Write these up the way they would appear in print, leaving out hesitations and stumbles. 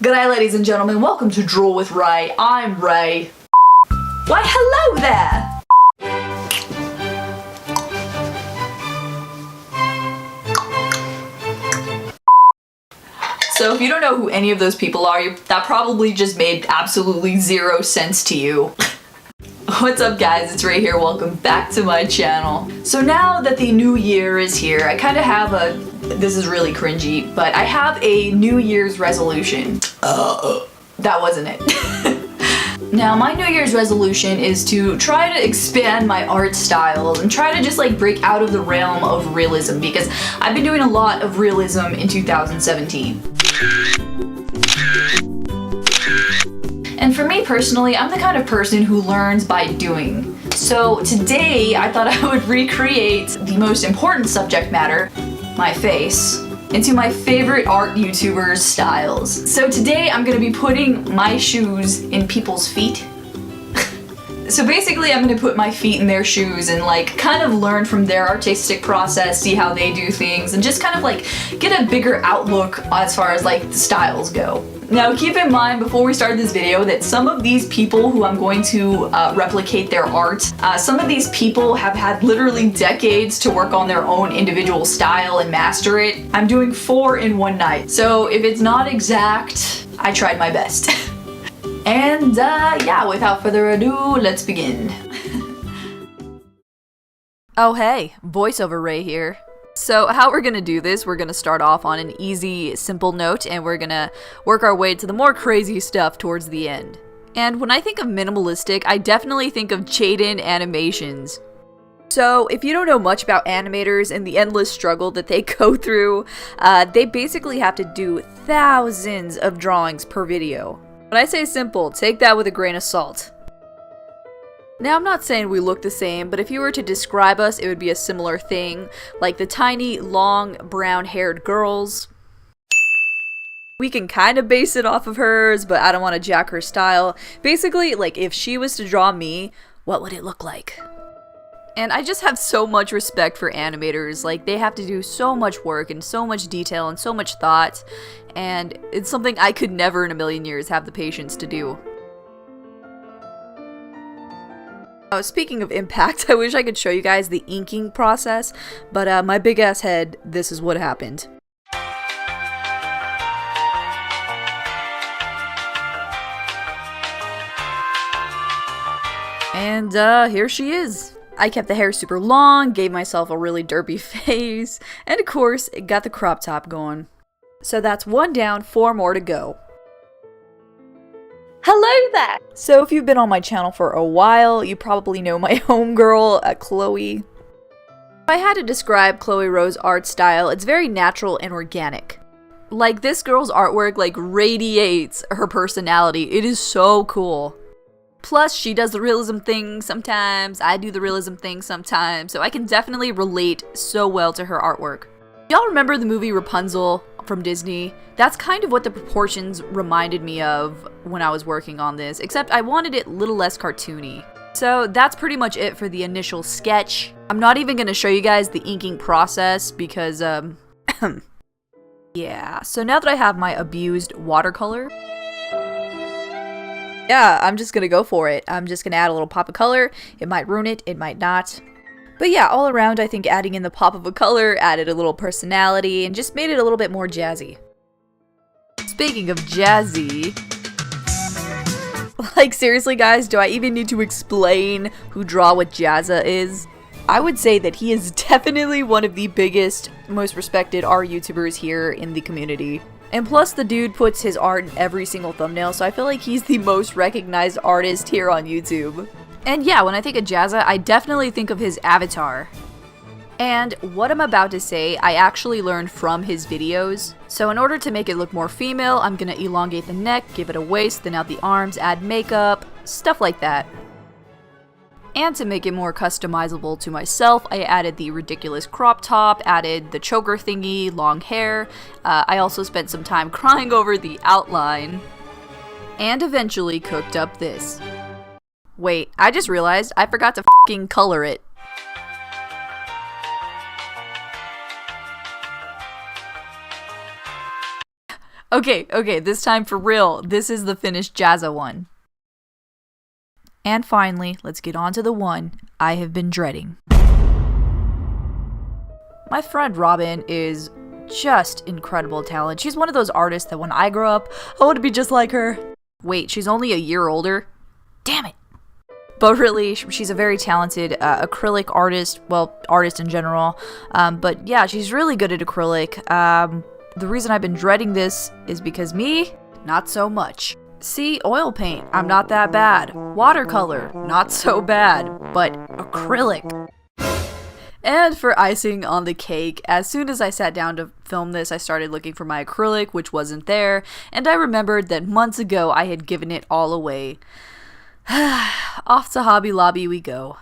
G'day ladies and gentlemen, welcome to Draw with Ray. I'm Ray. Why hello there! So if you don't know who any of those people are, that probably just made absolutely zero sense to you. What's up guys, it's Ray here, welcome back to my channel. So now that the new year is here, I kind of have this is really cringy, but I have a New Year's resolution. That wasn't it. Now my New Year's resolution is to try to expand my art style and try to just like break out of the realm of realism, because I've been doing a lot of realism in 2017. And for me personally, I'm the kind of person who learns by doing. So today I thought I would recreate the most important subject matter, my face, into my favorite art YouTubers' styles. So today I'm gonna be putting my shoes in people's feet. So basically I'm gonna put my feet in their shoes and like kind of learn from their artistic process, see how they do things, and just kind of like get a bigger outlook as far as like the styles go. Now keep in mind before we start this video that some of these people who I'm going to replicate their art, some of these people have had literally decades to work on their own individual style and master it. I'm doing 4 in one night, so if it's not exact, I tried my best. And yeah, without further ado, let's begin. Oh hey, voiceover Ray here. So how we're gonna do this, we're gonna start off on an easy, simple note, and we're gonna work our way to the more crazy stuff towards the end. And when I think of minimalistic, I definitely think of Jaiden animations. So if you don't know much about animators and the endless struggle that they go through, they basically have to do thousands of drawings per video. When I say simple, take that with a grain of salt. Now, I'm not saying we look the same, but if you were to describe us, it would be a similar thing, like the tiny, long, brown-haired girls. We can kind of base it off of hers, but I don't want to jack her style. Basically, like, if she was to draw me, what would it look like? And I just have so much respect for animators. Like, they have to do so much work and so much detail and so much thought, and it's something I could never in a million years have the patience to do. Speaking of impact, I wish I could show you guys the inking process, but my big ass head, this is what happened. And here she is. I kept the hair super long, gave myself a really derpy face, and of course, it got the crop top going. So that's 1 down, 4 more to go. Hello there! So if you've been on my channel for a while, you probably know my homegirl, Chloe. If I had to describe Chloe Rowe's art style, it's very natural and organic. Like, this girl's artwork, like, radiates her personality. It is so cool. Plus, she does the realism thing sometimes, I do the realism thing sometimes, so I can definitely relate so well to her artwork. Y'all remember the movie Rapunzel from Disney? That's kind of what the proportions reminded me of when I was working on this, except I wanted it a little less cartoony. So that's pretty much it for the initial sketch. I'm not even gonna show you guys the inking process because, yeah. So now that I have my abused watercolor, yeah, I'm just gonna go for it. I'm just gonna add a little pop of color. It might ruin it, it might not. But yeah, all around I think adding in the pop of a color added a little personality and just made it a little bit more jazzy. Speaking of jazzy, like seriously guys, do I even need to explain who Draw with Jazza is? I would say that he is definitely one of the biggest, most respected art YouTubers here in the community. And plus the dude puts his art in every single thumbnail, so I feel like he's the most recognized artist here on YouTube. And yeah, when I think of Jazza, I definitely think of his avatar. And what I'm about to say, I actually learned from his videos. So in order to make it look more female, I'm gonna elongate the neck, give it a waist, thin out the arms, add makeup, stuff like that. And to make it more customizable to myself, I added the ridiculous crop top, added the choker thingy, long hair. I also spent some time crying over the outline. And eventually cooked up this. Wait, I just realized I forgot to f***ing color it. Okay, this time for real. This is the finished Jazza one. And finally, let's get on to the one I have been dreading. My friend Robin is just incredible talent. She's one of those artists that when I grow up, I want to be just like her. Wait, she's only a year older? Damn it. But really, she's a very talented acrylic artist, well, artist in general. But yeah, she's really good at acrylic. The reason I've been dreading this is because me, not so much. See, oil paint, I'm not that bad. Watercolor, not so bad. But acrylic. And for icing on the cake, as soon as I sat down to film this, I started looking for my acrylic, which wasn't there, and I remembered that months ago I had given it all away. Off to Hobby Lobby we go.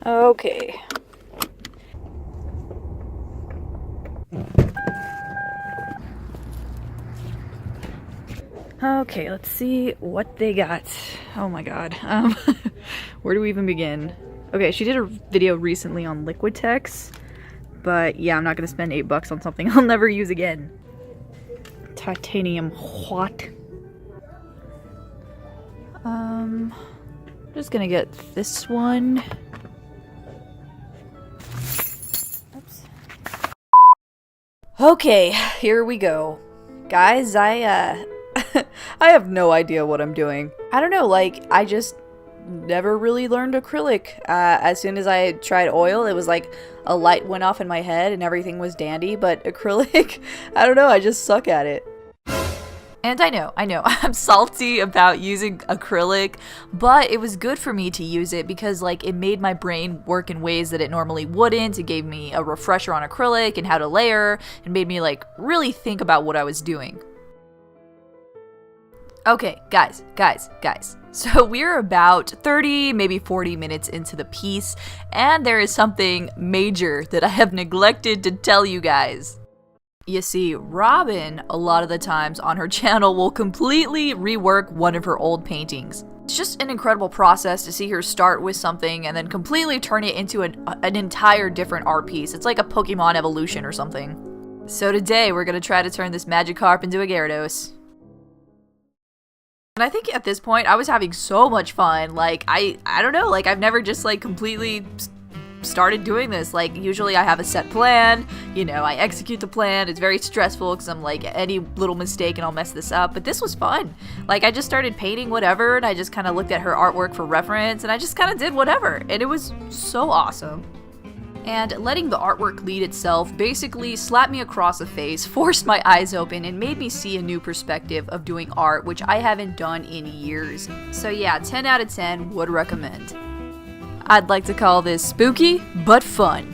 Okay. Okay, let's see what they got. Oh my god. Where do we even begin? Okay, she did a video recently on Liquitex, but yeah, I'm not gonna spend $8 on something I'll never use again. Titanium what? I'm just gonna get this one. Oops. Okay, here we go. Guys, I have no idea what I'm doing. I don't know, like, I just never really learned acrylic. As soon as I tried oil, it was like a light went off in my head and everything was dandy, but acrylic, I don't know, I just suck at it. And I know, I'm salty about using acrylic, but it was good for me to use it because, like, it made my brain work in ways that it normally wouldn't. It gave me a refresher on acrylic and how to layer, and made me, like, really think about what I was doing. Okay, guys. So we're about 30, maybe 40 minutes into the piece, and there is something major that I have neglected to tell you guys. You see, Robin, a lot of the times on her channel, will completely rework one of her old paintings. It's just an incredible process to see her start with something and then completely turn it into an entire different art piece. It's like a Pokemon evolution or something. So today, we're gonna try to turn this Magikarp into a Gyarados. And I think at this point, I was having so much fun. Like, I don't know, like, I've never just, like, completely started doing this. Like, usually I have a set plan, you know, I execute the plan. It's very stressful because I'm like, any little mistake and I'll mess this up. But this was fun. Like, I just started painting whatever, and I just kind of looked at her artwork for reference, and I just kind of did whatever. And it was so awesome. And letting the artwork lead itself basically slapped me across the face, forced my eyes open, and made me see a new perspective of doing art, which I haven't done in years. So yeah, 10 out of 10 would recommend. I'd like to call this spooky, but fun.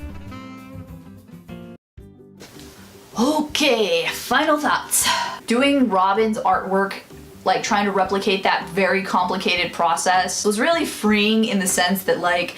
Okay, final thoughts. Doing Robin's artwork, like trying to replicate that very complicated process, was really freeing in the sense that like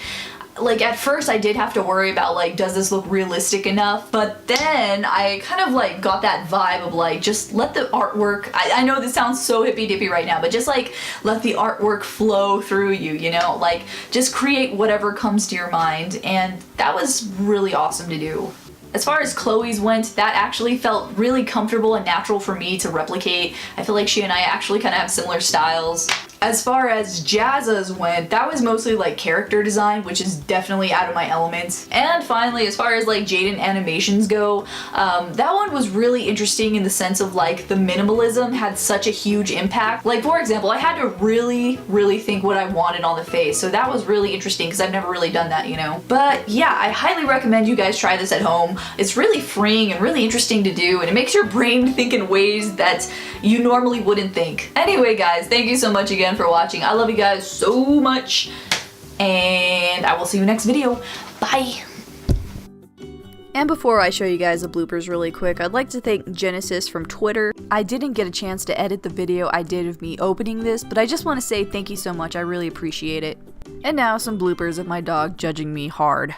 at first I did have to worry about like, does this look realistic enough? But then I kind of like got that vibe of like, just let the artwork, I know this sounds so hippy dippy right now, but just like let the artwork flow through you, you know, like just create whatever comes to your mind. And that was really awesome to do. As far as Chloe's went, that actually felt really comfortable and natural for me to replicate. I feel like she and I actually kind of have similar styles. As far as Jazza's went, that was mostly like character design, which is definitely out of my element. And finally, as far as like Jaiden animations go, that one was really interesting in the sense of like the minimalism had such a huge impact. Like, for example, I had to really think what I wanted on the face, so that was really interesting because I've never really done that, you know. But yeah, I highly recommend you guys try this at home. It's really freeing and really interesting to do, and it makes your brain think in ways that you normally wouldn't think. Anyway guys, thank you so much again for watching. I love you guys so much, and I will see you next video. Bye! And before I show you guys the bloopers really quick, I'd like to thank Genesis from Twitter. I didn't get a chance to edit the video I did of me opening this, but I just want to say thank you so much. I really appreciate it. And now some bloopers of my dog judging me hard.